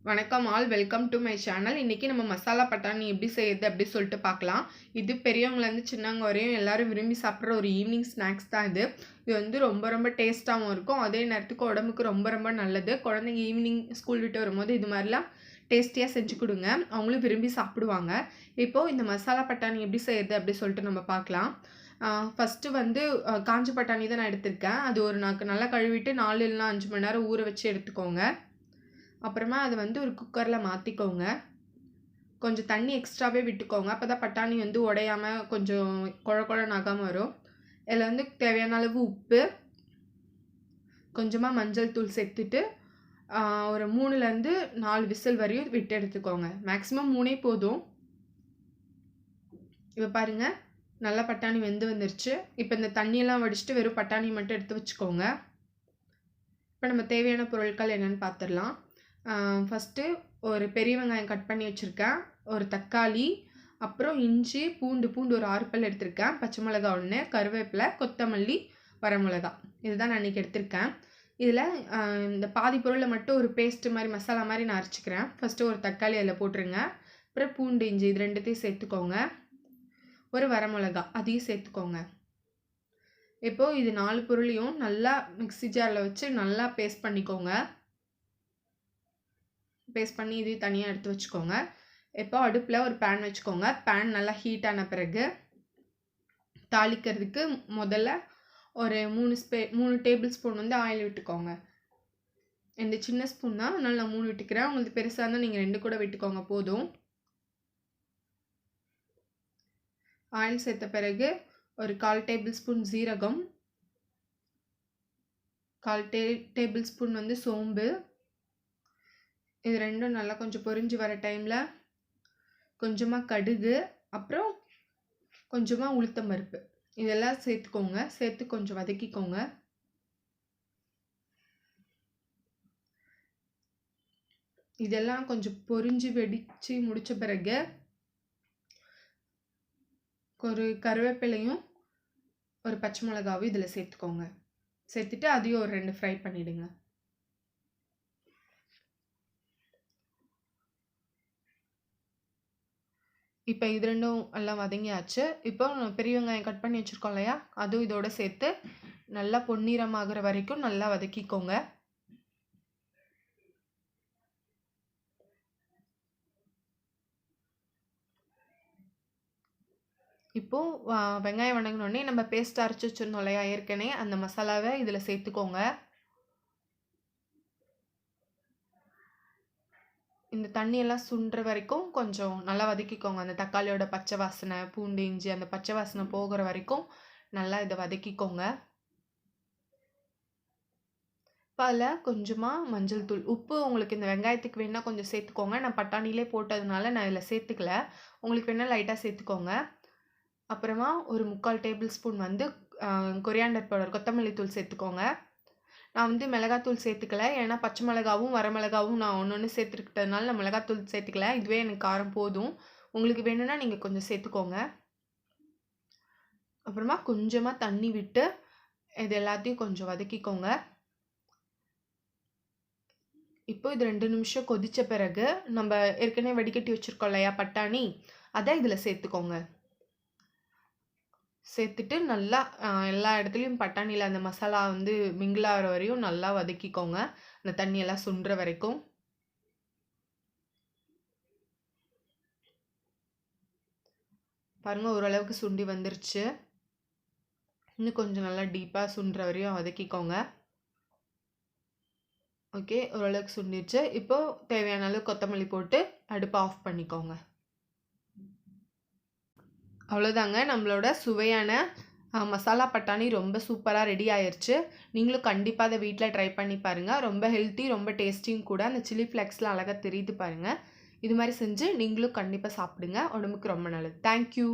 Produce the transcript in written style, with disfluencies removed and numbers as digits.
வணக்கம் all, welcome to my channel. இன்றைக்கி நம்ம மசாலா பட்டாணி எப்படி செய்யுது அப்படி சொல்லிட்டு பார்க்கலாம். இது பெரியவங்கலேருந்து சின்னவங்க வரையும் எல்லோரும் விரும்பி சாப்பிட்ற ஒரு ஈவினிங் ஸ்நாக்ஸ் தான் இது. இது வந்து ரொம்ப டேஸ்ட்டாகவும் இருக்கும். அதே நேரத்துக்கு உடம்புக்கு ரொம்ப நல்லது. குழந்தைங்க ஈவினிங் ஸ்கூல் விட்டு வரும்போது இது மாதிரிலாம் டேஸ்டியாக செஞ்சு கொடுங்க, அவங்களும் விரும்பி சாப்பிடுவாங்க. இப்போது இந்த மசாலா பட்டாணி எப்படி செய்யுது அப்படி சொல்லிட்டு நம்ம பார்க்கலாம். ஃபஸ்ட்டு வந்து காஞ்ச பட்டாணி தான் நான் எடுத்திருக்கேன். அது ஒரு நல்லா கழுவிட்டு 4 இல்லைனா 5 மணி நேரம் ஊற வச்சு எடுத்துக்கோங்க. அப்புறமா அதை வந்து ஒரு குக்கரில் மாற்றிக்கோங்க. கொஞ்சம் தண்ணி எக்ஸ்ட்ராவே விட்டுக்கோங்க, அப்போ தான் பட்டாணி வந்து உடையாமல் கொஞ்சம் குழன்னு ஆகாமல் வரும். இதில் வந்து தேவையான அளவு உப்பு, கொஞ்சமாக மஞ்சள் தூள் சேர்த்துட்டு ஒரு 3லேருந்து 4 விசில் வரையும் விட்டு எடுத்துக்கோங்க. மேக்ஸிமம் 3 போதும். இப்போ பாருங்கள், நல்லா பட்டாணி வெந்து வந்துருச்சு. இப்போ இந்த தண்ணியெல்லாம் வடிச்சிட்டு வெறும் பட்டாணி மட்டும் எடுத்து வச்சுக்கோங்க. இப்போ நம்ம தேவையான பொருட்கள் என்னென்னு பார்த்துடலாம். ஃபஸ்ட்டு ஒரு பெரிய வெங்காயம் கட் பண்ணி வச்சுருக்கேன், ஒரு தக்காளி, அப்புறம் இஞ்சி, பூண்டு ஒரு 6 பல் எடுத்திருக்கேன், பச்சை மிளகா 1, கருவேப்பிலை, கொத்தமல்லி, வரமிளகா, இதுதான் நான் இன்றைக்கி எடுத்திருக்கேன். இதில் இந்த பாதி பொருளை மட்டும் ஒரு பேஸ்ட்டு மாதிரி மசாலா மாதிரி நான் அரைச்சிக்கிறேன். ஃபஸ்ட்டு ஒரு தக்காளி அதில் போட்டுருங்க, அப்புறம் பூண்டு, இஞ்சி இது 2த்தையும் சேர்த்துக்கோங்க, ஒரு வரமிளகா அதையும் சேர்த்துக்கோங்க. இப்போது இது 4 பொருளையும் நல்லா மிக்ஸி ஜாரில் வச்சு நல்லா பேஸ்ட் பண்ணிக்கோங்க. பேஸ்ட் பண்ணி இது தனியாக எடுத்து வச்சுக்கோங்க. இப்போ அடுப்பில் ஒரு பேன் வச்சுக்கோங்க. பேன் நல்லா ஹீட் ஆன பிறகு தாளிக்கிறதுக்கு முதல்ல ஒரு 3 டேபிள் ஸ்பூன் வந்து ஆயில் விட்டுக்கோங்க. இந்த சின்ன ஸ்பூன் தான், அதனால் நான் 3 விட்டுக்கிறேன். உங்களுக்கு பெருசாக இருந்தால் நீங்கள் 2 கூட விட்டுக்கோங்க, போதும். ஆயில் சேர்த்த பிறகு ஒரு 1/4 டேபிள் ஸ்பூன் ஜீரகம், 1/4 டேபிள் ஸ்பூன் வந்து சோம்பு, இது ரெண்டும் நல்லா கொஞ்சம் பொரிஞ்சு வர டைமில் கொஞ்சமாக கடுகு, அப்புறம் கொஞ்சமாக உளுத்தம் பருப்பு இதெல்லாம் சேர்த்துக்கோங்க. சேர்த்து கொஞ்சம் வதக்கிக்கோங்க. இதெல்லாம் கொஞ்சம் பொரிஞ்சு வெடித்து முடித்த பிறகு ஒரு கருவேப்பிலையும் ஒரு பச்சை மிளகாவும் இதில் சேர்த்துக்கோங்க. சேர்த்துட்டு அதையும் ஒரு 2 ஃப்ரை பண்ணிவிடுங்க. இப்போ இது ரெண்டும் எல்லாம் வதங்கியாச்சு. இப்போ பெரிய வெங்காயம் கட் பண்ணி வச்சுருக்கோம் இல்லையா, அதுவும் இதோட சேர்த்து நல்லா பொன்னிறமாகிற வரைக்கும் நல்லா வதக்கிக்கோங்க. இப்போது வெங்காயம் வதங்கினோடனே நம்ம பேஸ்ட் அரைச்சி வச்சுருந்தோம் இல்லையா ஏற்கனவே, அந்த மசாலாவை இதில் சேர்த்துக்கோங்க. இந்த தண்ணியெல்லாம் சுண்டுற வரைக்கும் கொஞ்சம் நல்லா வதக்கிக்கோங்க. அந்த தக்காளியோட பச்சை வாசனை, பூண்டு, இஞ்சி அந்த பச்சை வாசனை போகிற வரைக்கும் நல்லா இதை வதக்கிக்கோங்க. இப்போ அதில் கொஞ்சமாக மஞ்சள் தூள், உப்பு உங்களுக்கு இந்த வெங்காயத்துக்கு வேணால் கொஞ்சம் சேர்த்துக்கோங்க. நான் பட்டாணிலே போட்டதுனால நான் இதில் சேர்த்துக்கல, உங்களுக்கு வேணால் லைட்டாக சேர்த்துக்கோங்க. அப்புறமா ஒரு 3/4 டேபிள் ஸ்பூன் வந்து கொரியாண்டர் பவுடர், கொத்தமல்லி தூள் சேர்த்துக்கோங்க. நான் வந்து மிளகாத்தூள் சேர்த்துக்கல, ஏன்னா பச்சை மிளகாவும் வரமிளகாவும் நான் ஒன்று சேர்த்துக்கிட்டதுனால நான் மிளகாத்தூள் சேர்த்துக்கல. இதுவே எனக்கு காரம் போதும். உங்களுக்கு வேணும்னா நீங்கள் கொஞ்சம் சேர்த்துக்கோங்க. அப்புறமா கொஞ்சமாக தண்ணி விட்டு இது எல்லாத்தையும் கொஞ்சம் வதக்கிக்கோங்க. இப்போ இது 2 நிமிஷம் கொதித்த பிறகு நம்ம ஏற்கனவே வடிகட்டி வச்சுருக்கோம் இல்லையா பட்டாணி, அதை இதில் சேர்த்துக்கோங்க. சேர்த்துட்டு நல்லா எல்லா இடத்துலையும் பட்டாணியில் அந்த மசாலா வந்து மிங்கிள் ஆகிற வரையும் நல்லா வதக்கிக்கோங்க, அந்த தண்ணியெல்லாம் சுண்டுற வரைக்கும். பாருங்கள், ஓரளவுக்கு சுண்டி வந்துருச்சு. இன்னும் கொஞ்சம் நல்லா டீப்பாக சுண்டுற வரையும் வதக்கிக்கோங்க. ஓகே, ஓரளவுக்கு சுண்டிடுச்சு. இப்போது தேவையான அளவு கொத்தமல்லி போட்டு அடுப்பை ஆஃப் பண்ணிக்கோங்க. அவ்வளோதாங்க, நம்மளோட சுவையான மசாலா பட்டாணி ரொம்ப சூப்பராக ரெடி ஆயிடுச்சு. நீங்களும் கண்டிப்பாக அதை வீட்டில் ட்ரை பண்ணி பாருங்கள். ரொம்ப ஹெல்த்தி, ரொம்ப டேஸ்டியும் கூட. அந்த சில்லி ஃப்ளேக்ஸ்லாம் அழகாக தெரியுது பாருங்கள். இது மாதிரி செஞ்சு நீங்களும் கண்டிப்பாக சாப்பிடுங்க, உடம்புக்கு ரொம்ப நல்லது. தேங்க்யூ.